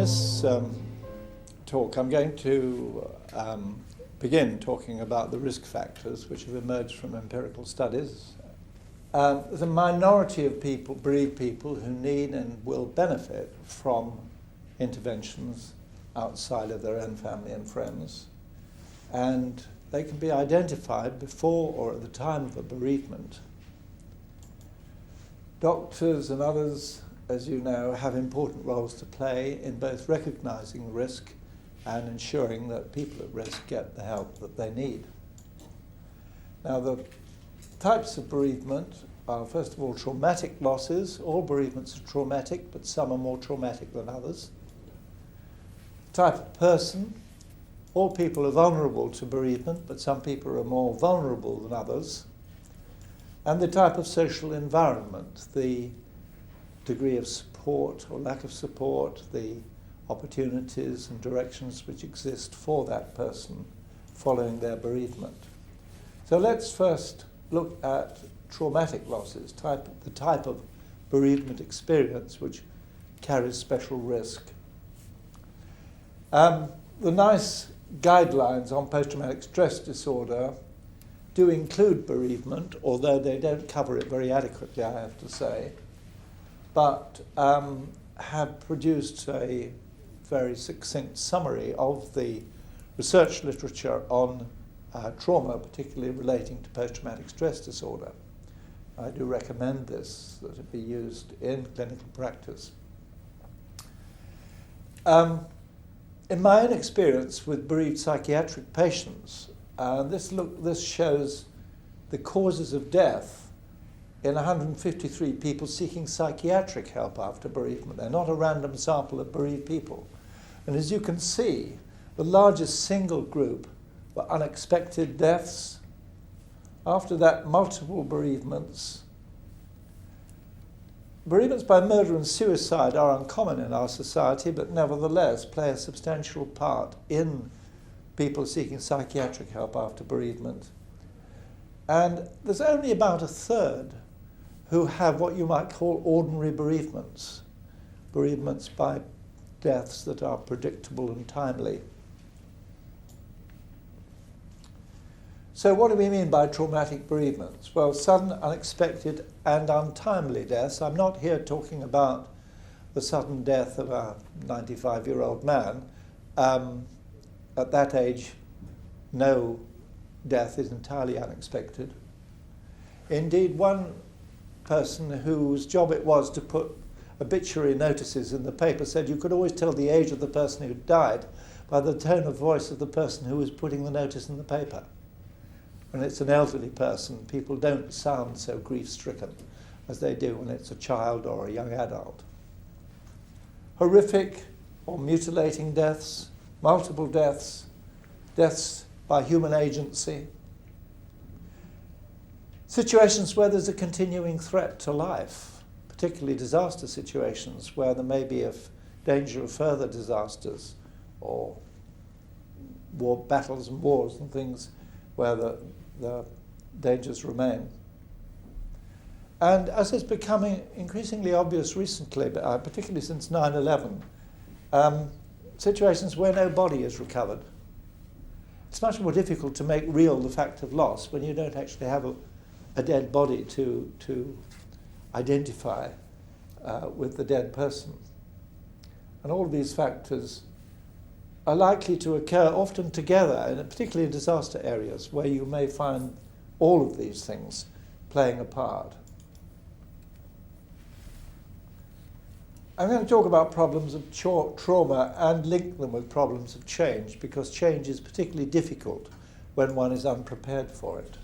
this talk, I'm going to begin talking about the risk factors which have emerged from empirical studies. There's a minority of people, bereaved people, who need and will benefit from interventions outside of their own family and friends. And they can be identified before or at the time of a bereavement. Doctors and others, as you know, have important roles to play in both recognizing risk and ensuring that people at risk get the help that they need. Now, the types of bereavement are, first of all, traumatic losses. All bereavements are traumatic, but some are more traumatic than others. Type of person. All people are vulnerable to bereavement, but some people are more vulnerable than others. And the type of social environment, the degree of support or lack of support, the opportunities and directions which exist for that person following their bereavement. So let's first look at traumatic losses, the type of bereavement experience which carries special risk. The nice guidelines on post-traumatic stress disorder do include bereavement, although they don't cover it very adequately, I have to say, but have produced a very succinct summary of the research literature on trauma, particularly relating to post-traumatic stress disorder. I do recommend this, that it be used in clinical practice. In my own experience with bereaved psychiatric patients, this shows the causes of death in 153 people seeking psychiatric help after bereavement. They're not a random sample of bereaved people. And as you can see, the largest single group were unexpected deaths. After that, multiple bereavements. Bereavements by murder and suicide are uncommon in our society, but nevertheless play a substantial part in people seeking psychiatric help after bereavement. And there's only about a third who have what you might call ordinary bereavements, bereavements by deaths that are predictable and timely. So what do we mean by traumatic bereavements? Well, sudden, unexpected and untimely deaths. I'm not here talking about the sudden death of a 95-year-old man. At that age, no death is entirely unexpected. Indeed, one person whose job it was to put obituary notices in the paper said you could always tell the age of the person who died by the tone of voice of the person who was putting the notice in the paper. When it's an elderly person, people don't sound so grief-stricken as they do when it's a child or a young adult. Horrific or mutilating deaths, multiple deaths, deaths by human agency, situations where there's a continuing threat to life, particularly disaster situations where there may be a danger of further disasters or battles and wars and things where the dangers remain. And as is becoming increasingly obvious recently, particularly since 9/11, situations where no body is recovered. It's much more difficult to make real the fact of loss when you don't actually have a dead body to identify with the dead person. And all of these factors are likely to occur often together, and particularly in disaster areas where you may find all of these things playing a part. I'm going to talk about problems of trauma and link them with problems of change, because change is particularly difficult when one is unprepared for it.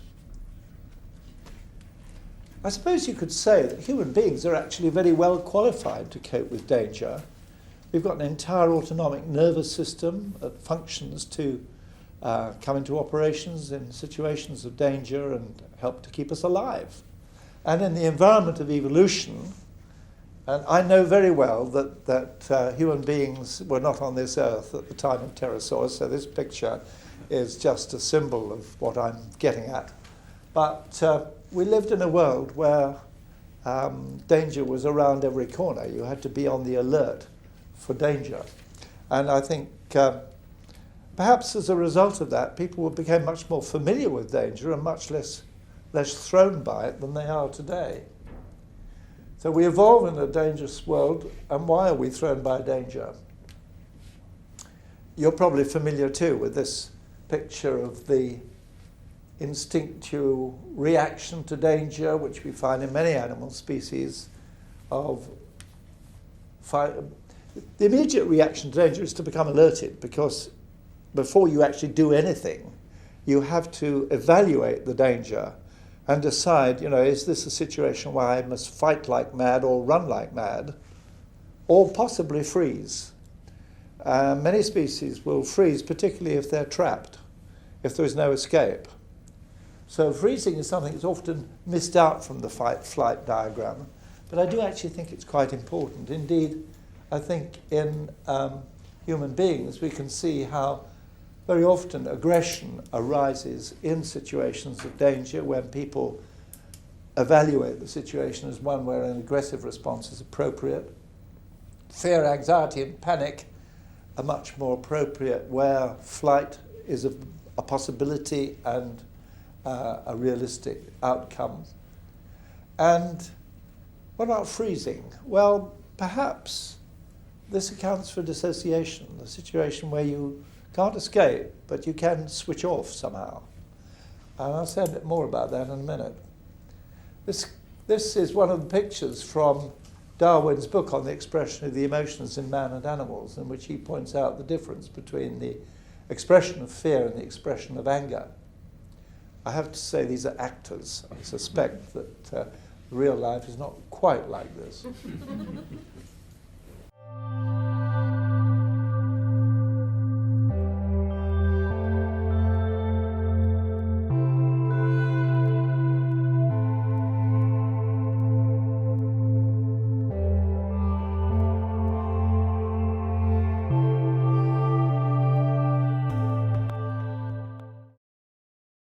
I suppose you could say that human beings are actually very well qualified to cope with danger. We've got an entire autonomic nervous system that functions to come into operations in situations of danger and help to keep us alive. And in the environment of evolution, and I know very well that human beings were not on this earth at the time of pterosaurs, so this picture is just a symbol of what I'm getting at. But we lived in a world where danger was around every corner. You had to be on the alert for danger. And I think perhaps as a result of that, people became much more familiar with danger and much less thrown by it than they are today. So we evolve in a dangerous world, and why are we thrown by danger? You're probably familiar too with this picture of the instinctual reaction to danger, which we find in many animal species, of the immediate reaction to danger is to become alerted, because before you actually do anything, you have to evaluate the danger and decide, is this a situation where I must fight like mad or run like mad, or possibly freeze? Many species will freeze, particularly if they're trapped, if there is no escape. So freezing is something that's often missed out from the fight-flight diagram, but I do actually think it's quite important. Indeed, I think in human beings we can see how very often aggression arises in situations of danger when people evaluate the situation as one where an aggressive response is appropriate. Fear, anxiety, and panic are much more appropriate where flight is a possibility and a realistic outcome. And what about freezing? Well, perhaps this accounts for dissociation, the situation where you can't escape, but you can switch off somehow. And I'll say a bit more about that in a minute. This is one of the pictures from Darwin's book on the expression of the emotions in man and animals, in which he points out the difference between the expression of fear and the expression of anger. I have to say these are actors. I suspect that real life is not quite like this.